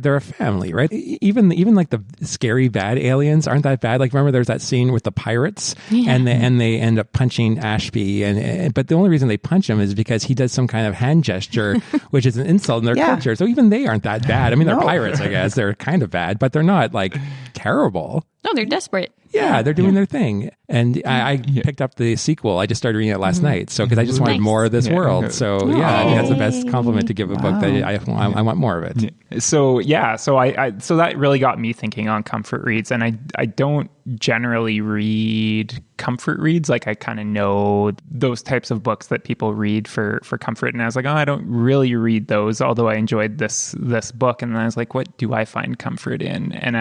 they're a family, right? Even like the scary bad aliens aren't that bad. Like, remember there's that scene with the pirates and they end up punching Ashby, but the only reason they punch him is because he does some kind of hand gesture, which is an insult in their culture. So even they aren't that bad. I mean, they're pirates, I guess. They're kind of bad, but they're not like terrible. No, they're desperate. Yeah, they're doing their thing. And I picked up the sequel. I just started reading it last night. So, because I just wanted more of this world. So, I think that's the best compliment to give a book. That I want more of it. So, so that really got me thinking on comfort reads. And I don't generally read comfort reads. Like, I kind of know those types of books that people read for comfort. And I was like, I don't really read those, although I enjoyed this book. And then I was like, what do I find comfort in? And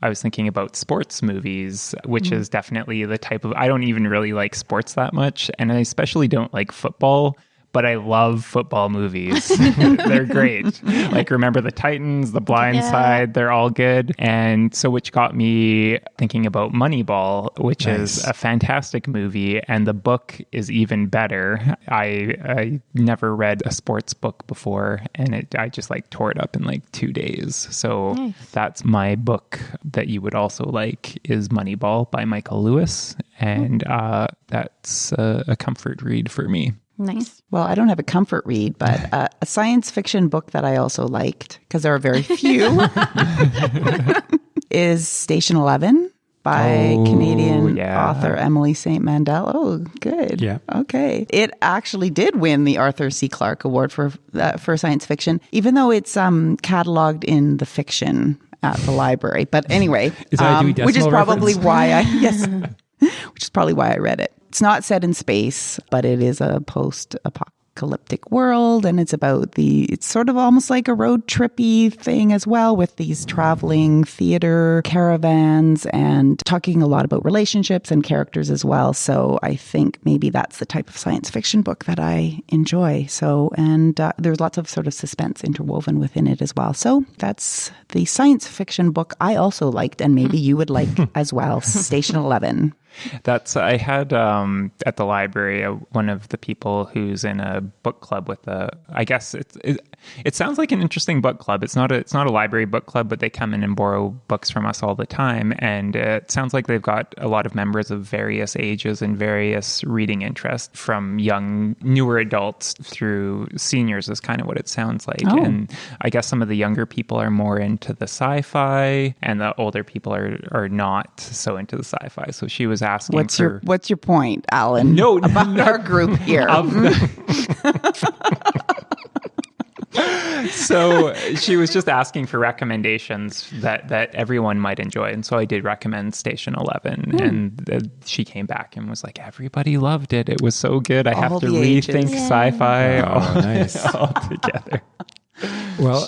I was thinking about sports movies, which is definitely the type of, I don't even really like sports that much. And I especially don't like football, but I love football movies. They're great. Like, Remember the Titans, The Blind Side, they're all good. And so, which got me thinking about Moneyball, which is a fantastic movie. And the book is even better. I never read a sports book before, and I just like tore it up in like 2 days. So that's my book that you would also like, is Moneyball by Michael Lewis. And that's a comfort read for me. Nice. Well, I don't have a comfort read, but a science fiction book that I also liked, because there are very few, is Station 11 by Canadian author Emily St. Mandel. Oh, good. Yeah. Okay. It actually did win the Arthur C. Clarke Award for science fiction, even though it's cataloged in the fiction at the library. But anyway, which is probably why which is probably why I read it. It's not set in space, but it is a post-apocalyptic world, and it's sort of almost like a road trippy thing as well, with these traveling theater caravans and talking a lot about relationships and characters as well. So I think maybe that's the type of science fiction book that I enjoy. So, and there's lots of sort of suspense interwoven within it as well. So that's the science fiction book I also liked, and maybe you would like as well, Station 11. I had at the library one of the people who's in a book club with I guess it sounds like an interesting book club. It's not a library book club, but they come in and borrow books from us all the time, and it sounds like they've got a lot of members of various ages and various reading interests, from newer adults through seniors is kind of what it sounds like. And I guess some of the younger people are more into the sci-fi, and the older people are not so into the sci-fi. So she was asking, what's your point, Alan? No, about our group here. So she was just asking for recommendations that everyone might enjoy. And so I did recommend Station 11. And she came back and was like, everybody loved it. It was so good. I have to rethink sci-fi altogether. Well,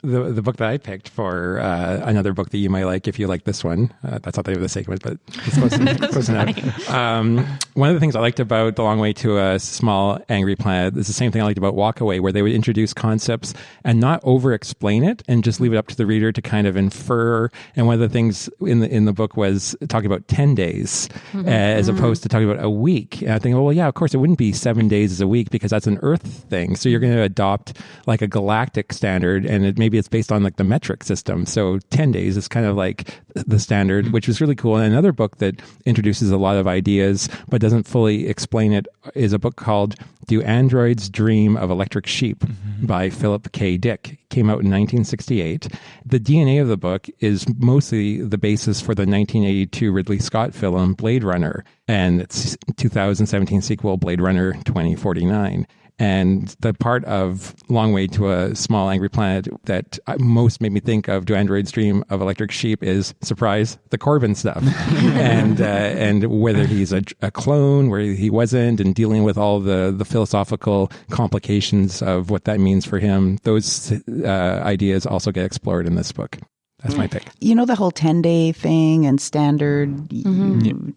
the book that I picked for another book that you might like if you like this one, that's not the name of the segment, but it's close enough. One of the things I liked about The Long Way to a Small Angry Planet is the same thing I liked about Walk Away, where they would introduce concepts and not over-explain it and just leave it up to the reader to kind of infer. And one of the things in the book was talking about 10 days as opposed to talking about a week. And I think, well, yeah, of course, it wouldn't be 7 days as a week because that's an Earth thing. So you're going to adopt like a galactic standard, and maybe it's based on like the metric system. So 10 days is kind of like the standard, which was really cool. And another book that introduces a lot of ideas but doesn't fully explain it is a book called Do Androids Dream of Electric Sheep by Philip K. Dick. Came out in 1968. The DNA of the book is mostly the basis for the 1982 Ridley Scott film Blade Runner and its 2017 sequel Blade Runner 2049. And the part of Long Way to a Small Angry Planet that most made me think of Do Androids Dream of Electric Sheep is, surprise, the Corbin stuff. and whether he's a clone, where he wasn't, and dealing with all the philosophical complications of what that means for him. Those ideas also get explored in this book. That's my pick. You know, the whole 10-day thing and standard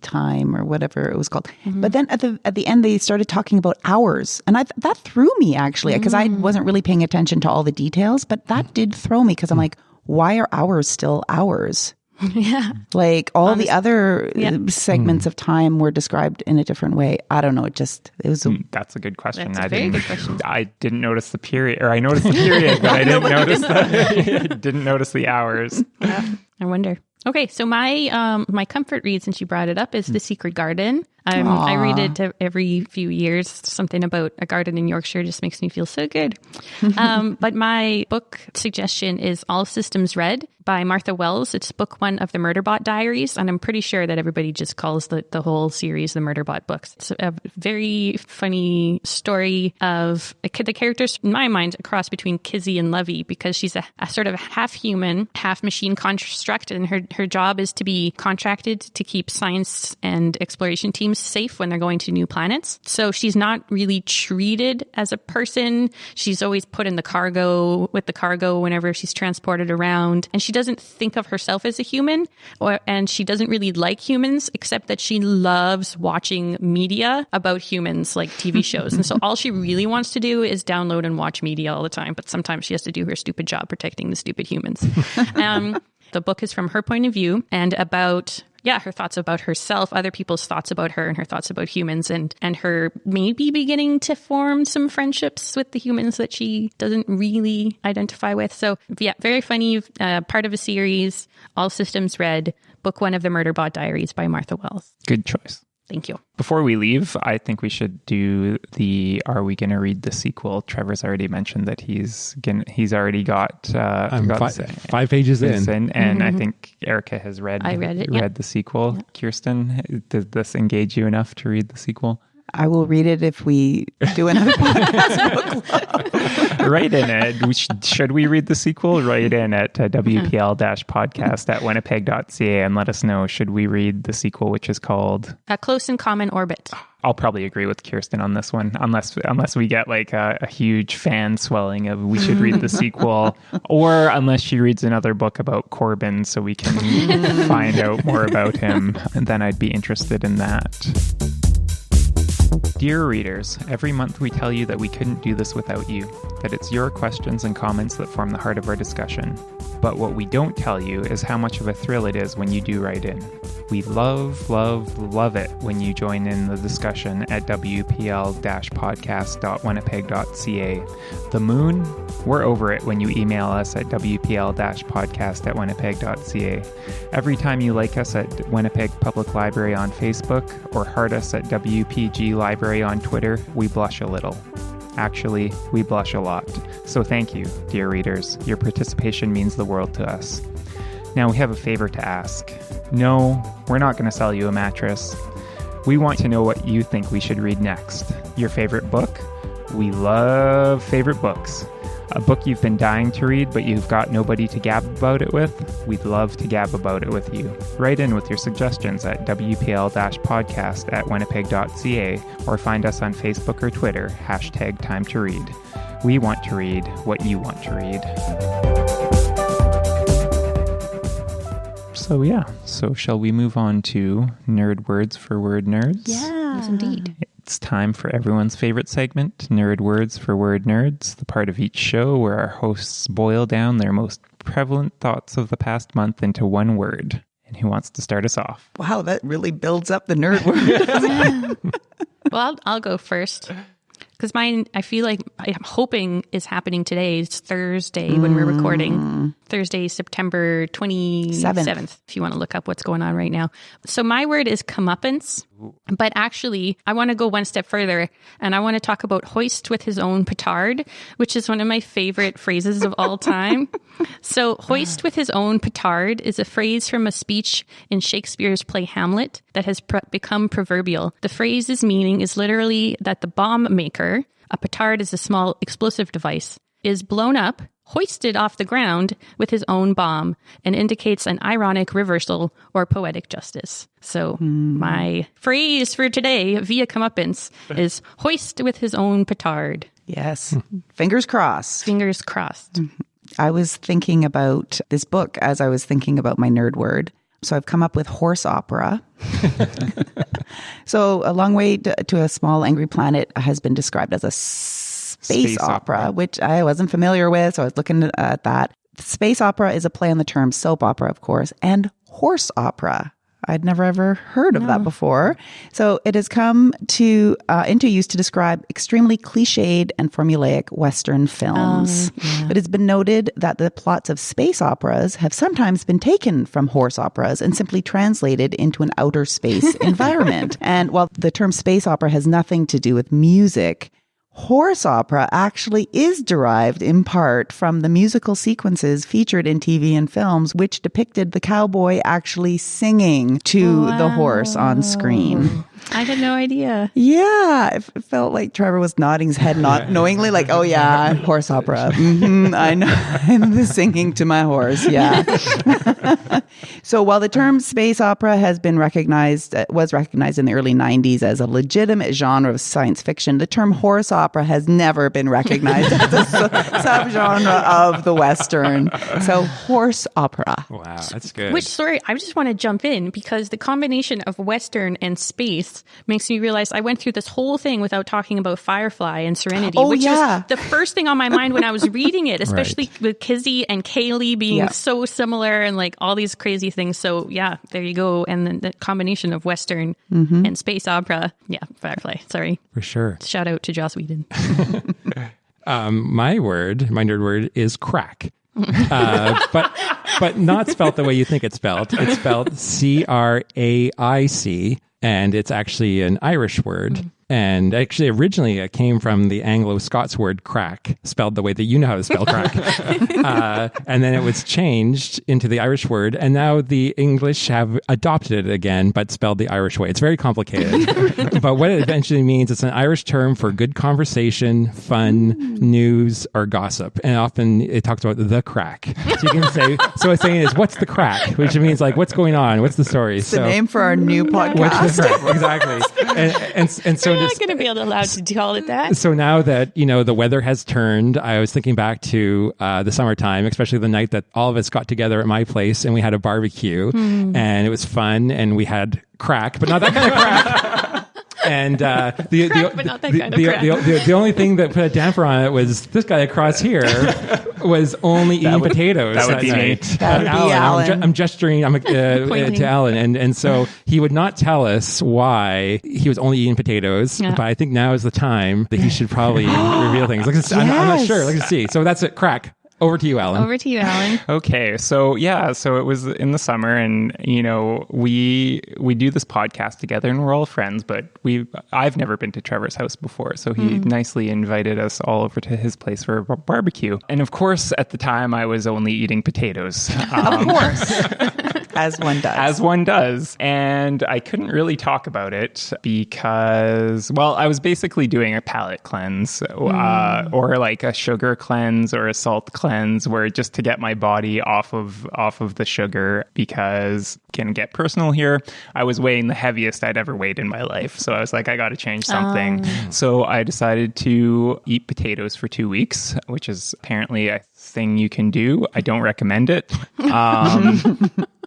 time or whatever it was called. But then at the end, they started talking about hours. And that threw me, actually, because I wasn't really paying attention to all the details. But that did throw me, because I'm like, why are hours still hours? Yeah. Like all the other segments of time were described in a different way. I don't know. It was. That's a good question. That's a very good question. I didn't notice the period, or I noticed the period, but I didn't notice the hours. Yeah, I wonder. Okay, so my comfort read, since you brought it up, is The Secret Garden. I read it every few years. Something about a garden in Yorkshire just makes me feel so good. But my book suggestion is All Systems Red by Martha Wells. It's book 1 of the Murderbot Diaries, and I'm pretty sure that everybody just calls the whole series the Murderbot books. It's a very funny story of the characters, in my mind, a cross between Kizzy and Lovey, because she's a sort of half human, half machine construct, and her job is to be contracted to keep science and exploration teams safe when they're going to new planets. So she's not really treated as a person. She's always put in the cargo whenever she's transported around. And she doesn't think of herself as a human, and she doesn't really like humans, except that she loves watching media about humans, like TV shows. And so all she really wants to do is download and watch media all the time. But sometimes she has to do her stupid job protecting the stupid humans. The book is from her point of view and about her thoughts about herself, other people's thoughts about her, and her thoughts about humans, and her maybe beginning to form some friendships with the humans that she doesn't really identify with. So yeah, very funny, part of a series, All Systems Red, book 1 of the Murderbot Diaries by Martha Wells. Good choice. Thank you. Before we leave, I think we should do Are we going to read the sequel? Trevor's already mentioned that he's already got 5 pages in. And I think Erica has read the sequel. Yeah. Kirsten, did this engage you enough to read the sequel? I will read it if we do another podcast book club. Write in it. Should we read the sequel? Write in at wpl-podcast.winnipeg.ca and let us know. Should we read the sequel, which is called A Close and Common Orbit? I'll probably agree with Kirsten on this one, unless we get like a huge fan swelling of we should read the sequel, or unless she reads another book about Corbin so we can find out more about him, and then I'd be interested in that. Dear readers, every month we tell you that we couldn't do this without you, that it's your questions and comments that form the heart of our discussion. But what we don't tell you is how much of a thrill it is when you do write in. We love, love, love it when you join in the discussion at wpl-podcast.winnipeg.ca. The moon? We're over it when you email us at wpl-podcast@winnipeg.ca. Every time you like us at Winnipeg Public Library on Facebook or heart us at WPG Library on Twitter, we blush a little. Actually, we blush a lot. So thank you, dear readers. Your participation means the world to us. Now we have a favor to ask. No, we're not going to sell you a mattress. We want to know what you think we should read next. Your favorite book? We love favorite books. A book you've been dying to read, but you've got nobody to gab about it with? We'd love to gab about it with you. Write in with your suggestions at wpl-podcast@winnipeg.ca or find us on Facebook or Twitter, #TimeToRead. We want to read what you want to read. So shall we move on to Nerd Words for Word Nerds? Yes, indeed. It's time for everyone's favorite segment, Nerd Words for Word Nerds, the part of each show where our hosts boil down their most prevalent thoughts of the past month into one word. And who wants to start us off? Wow, that really builds up the nerd word. Well, I'll go first. Because mine, I feel like I'm hoping is happening today. It's Thursday when we're recording. Thursday, September 27th, if you want to look up what's going on right now. So my word is comeuppance. But actually, I want to go one step further, and I want to talk about hoist with his own petard, which is one of my favorite phrases of all time. So hoist with his own petard is a phrase from a speech in Shakespeare's play Hamlet that has become proverbial. The phrase's meaning is literally that the bomb maker, a petard is a small explosive device, is blown up, hoisted off the ground with his own bomb, and indicates an ironic reversal or poetic justice. So my phrase for today via comeuppance is hoist with his own petard. Yes. Fingers crossed. Fingers crossed. I was thinking about this book as I was thinking about my nerd word. So I've come up with horse opera. So A Long Way to a Small Angry Planet has been described as a space opera, which I wasn't familiar with. So I was looking at that. Space opera is a play on the term soap opera, of course, and horse opera. I'd never ever heard of that before. So it has come to into use to describe extremely cliched and formulaic Western films. It has been noted that the plots of space operas have sometimes been taken from horse operas and simply translated into an outer space environment. And while the term space opera has nothing to do with music, horse opera actually is derived in part from the musical sequences featured in TV and films, which depicted the cowboy actually singing to the horse on screen. I had no idea. Yeah, it felt like Trevor was nodding his head not knowingly, like, oh yeah, horse opera. I know, I'm the singing to my horse, yeah. So while the term space opera was recognized in the early 90s as a legitimate genre of science fiction, the term horse opera has never been recognized as a subgenre of the Western. So horse opera. Wow, that's good. Which, sorry, I just want to jump in because the combination of Western and space makes me realize I went through this whole thing without talking about Firefly and Serenity, which was the first thing on my mind when I was reading it, especially with Kizzy and Kaylee being so similar and like all these crazy things. So yeah, there you go. And then the combination of Western and space opera. Yeah, Firefly. Sorry. For sure. Shout out to Joss Whedon. My nerd word is crack. But not spelt the way you think it's spelled. It's spelled C-R-A-I-C. And it's actually an Irish word. And actually, originally, it came from the Anglo-Scots word crack, spelled the way that you know how to spell crack. And then it was changed into the Irish word. And now the English have adopted it again, but spelled the Irish way. It's very complicated. But what it eventually means, it's an Irish term for good conversation, fun, news, or gossip. And often it talks about the crack. So you can say, so it's saying is, what's the crack? Which means like, what's going on? What's the story? It's the name for our new podcast. What's the crack? Exactly. And so We're not going to be allowed to call it that. So now that, the weather has turned, I was thinking back to the summertime, especially the night that all of us got together at my place and we had a barbecue and it was fun and we had crack, but not that kind of crack. And the only thing that put a damper on it was this guy across here was only eating potatoes. That would be night. That would be Alan. I'm gesturing to Alan, and so he would not tell us why he was only eating potatoes. Yeah. But I think now is the time that he should probably reveal things. I'm not sure. Let's see. So that's it. Crack. Over to you, Alan. Over to you, Alan. Okay, so it was in the summer, and we do this podcast together, and we're all friends. But I've never been to Trevor's house before, so he nicely invited us all over to his place for a barbecue. And of course, at the time, I was only eating potatoes. Of course. As one does. As one does. And I couldn't really talk about it because, I was basically doing a palate cleanse or like a sugar cleanse or a salt cleanse, where just to get my body off of the sugar, because, can get personal here, I was weighing the heaviest I'd ever weighed in my life. So I was like, I got to change something. So I decided to eat potatoes for 2 weeks, which is apparently a thing you can do. I don't recommend it.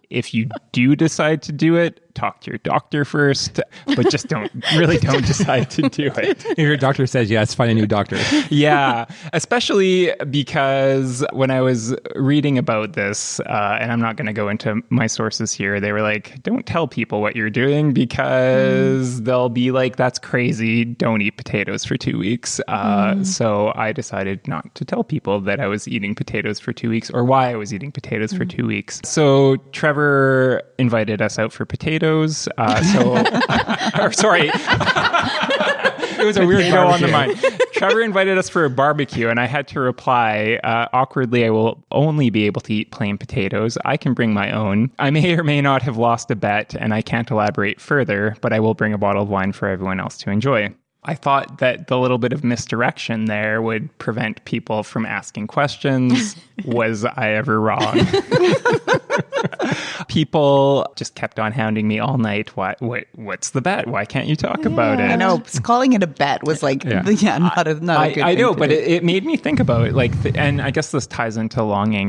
If you do decide to do it, talk to your doctor first, but just don't decide to do it. If your doctor says yes, find a new doctor. Yeah, especially because when I was reading about this, and I'm not going to go into my sources here, they were like, don't tell people what you're doing because they'll be like, that's crazy. Don't eat potatoes for 2 weeks. So I decided not to tell people that I was eating potatoes for 2 weeks or why I was eating potatoes for 2 weeks. So Trevor Trevor invited us out for potatoes. It was a weird go on the mind. Trevor invited us for a barbecue, and I had to reply, awkwardly, I will only be able to eat plain potatoes. I can bring my own. I may or may not have lost a bet, and I can't elaborate further, but I will bring a bottle of wine for everyone else to enjoy. I thought that the little bit of misdirection there would prevent people from asking questions. Was I ever wrong? People just kept on hounding me all night. What's the bet? Why can't you talk about it? I know. Calling it a bet was like, not a good I know, thing but to do. it made me think about it. And I guess this ties into long way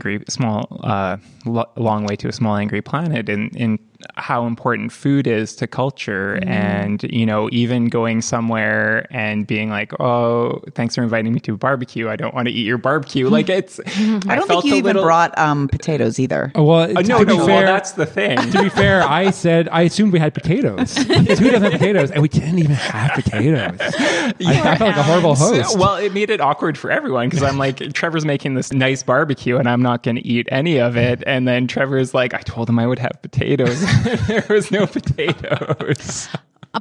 to a small angry planet in how important food is to culture. And, even going somewhere and being like, oh, thanks for inviting me to a barbecue. I don't want to eat your barbecue. Like it's, I don't think you even brought potatoes either. Well, no, that's the thing. To be fair, I assumed we had potatoes. Because who doesn't have potatoes? And we didn't even have potatoes. I felt like a horrible host. Well, it made it awkward for everyone because I'm like, Trevor's making this nice barbecue and I'm not going to eat any of it. And then Trevor's like, I told him I would have potatoes. There was no potatoes.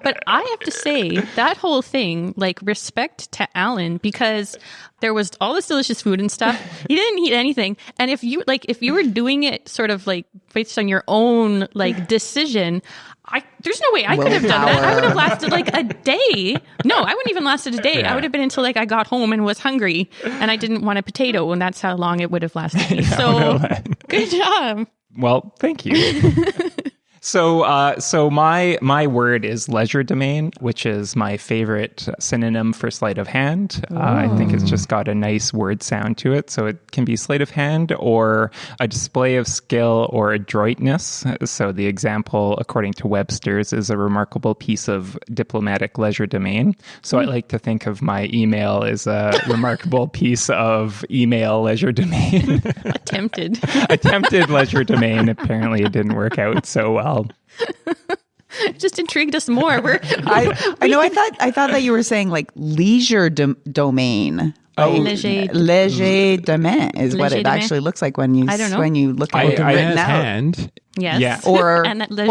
But I have to say, that whole thing, respect to Alan, because there was all this delicious food and stuff. He didn't eat anything. And if you were doing it sort of based on your own decision, there's no way I could have done that. I would have lasted a day. No, I wouldn't even lasted a day. Yeah. I would have been until I got home and was hungry and I didn't want a potato, and that's how long it would have lasted me. So good job. Well, thank you. So my word is leisure domain, which is my favorite synonym for sleight of hand. I think it's just got a nice word sound to it. So it can be sleight of hand or a display of skill or adroitness. So the example, according to Webster's, is a remarkable piece of diplomatic leisure domain. So I like to think of my email as a remarkable piece of email leisure domain. Attempted leisure domain. Apparently it didn't work out so well. Just intrigued us more. I know. I thought that you were saying leisure domain. Leger domain is what it actually looks like when you look at it written out. Hand. Yes. Yeah. Or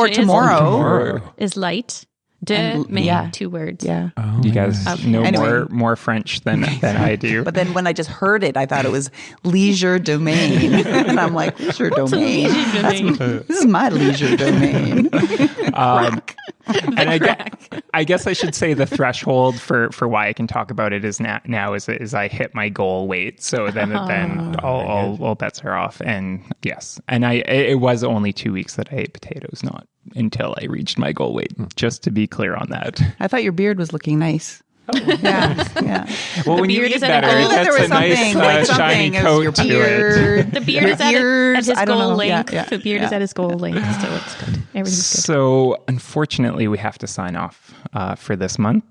tomorrow is light. Domain, 2 words. Yeah. Oh, you guys know more French than I do. But then when I just heard it, I thought it was leisure domain. And I'm like, leisure domain? This is my leisure domain. And I guess I should say the threshold for why I can talk about it is now is I hit my goal weight. So then all bets are off. And yes, and it was only 2 weeks that I ate potatoes, not until I reached my goal weight. Just to be clear on that. I thought your beard was looking nice. Yeah. Well, when you eat better, that's a nice shiny coat to it. The beard is at his goal length. The beard is at his goal length, so it's good. Everything's good. So, unfortunately, we have to sign off for this month.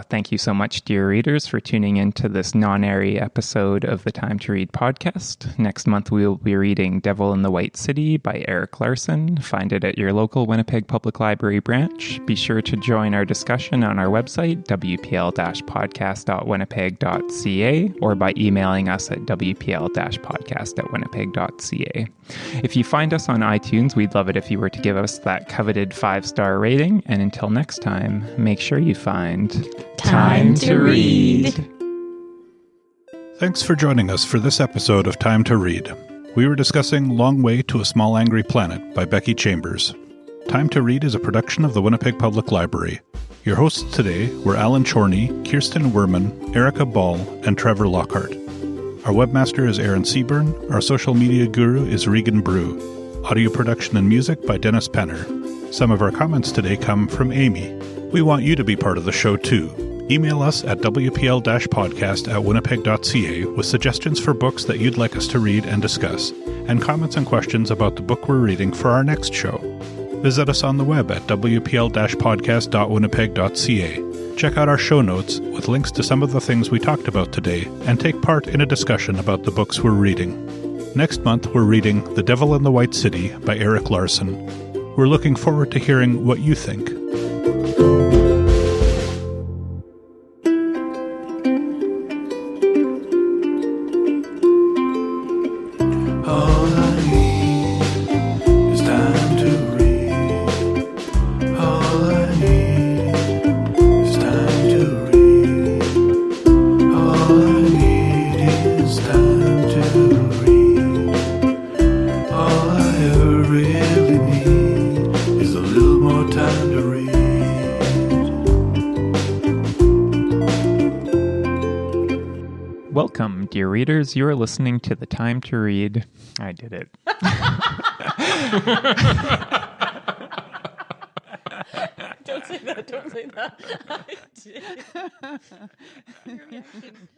Thank you so much, dear readers, for tuning into this non-airy episode of the Time to Read podcast. Next month, we will be reading Devil in the White City by Eric Larson. Find it at your local Winnipeg Public Library branch. Be sure to join our discussion on our website, wpl-podcast.winnipeg.ca, or by emailing us at wpl-podcast@winnipeg.ca. If you find us on iTunes, we'd love it if you were to give us that coveted 5-star rating. And until next time, make sure you find Time to Read. Thanks for joining us for this episode of Time to Read. We were discussing Long Way to a Small Angry Planet by Becky Chambers. Time to Read is a production of the Winnipeg Public Library. Your hosts today were Alan Chorney, Kirsten Werman, Erica Ball, and Trevor Lockhart. Our webmaster is Aaron Seaburn. Our social media guru is Regan Brew. Audio production and music by Dennis Penner. Some of our comments today come from Amy. We want you to be part of the show too. Email us at wpl-podcast@winnipeg.ca with suggestions for books that you'd like us to read and discuss, and comments and questions about the book we're reading for our next show. Visit us on the web at wpl-podcast.winnipeg.ca. Check out our show notes with links to some of the things we talked about today, and take part in a discussion about the books we're reading. Next month, we're reading The Devil in the White City by Eric Larson. We're looking forward to hearing what you think. All I need is time to Welcome, dear readers. You are listening to The Time to Read. I did it. Don't say that. Don't say that. I did. Your reaction.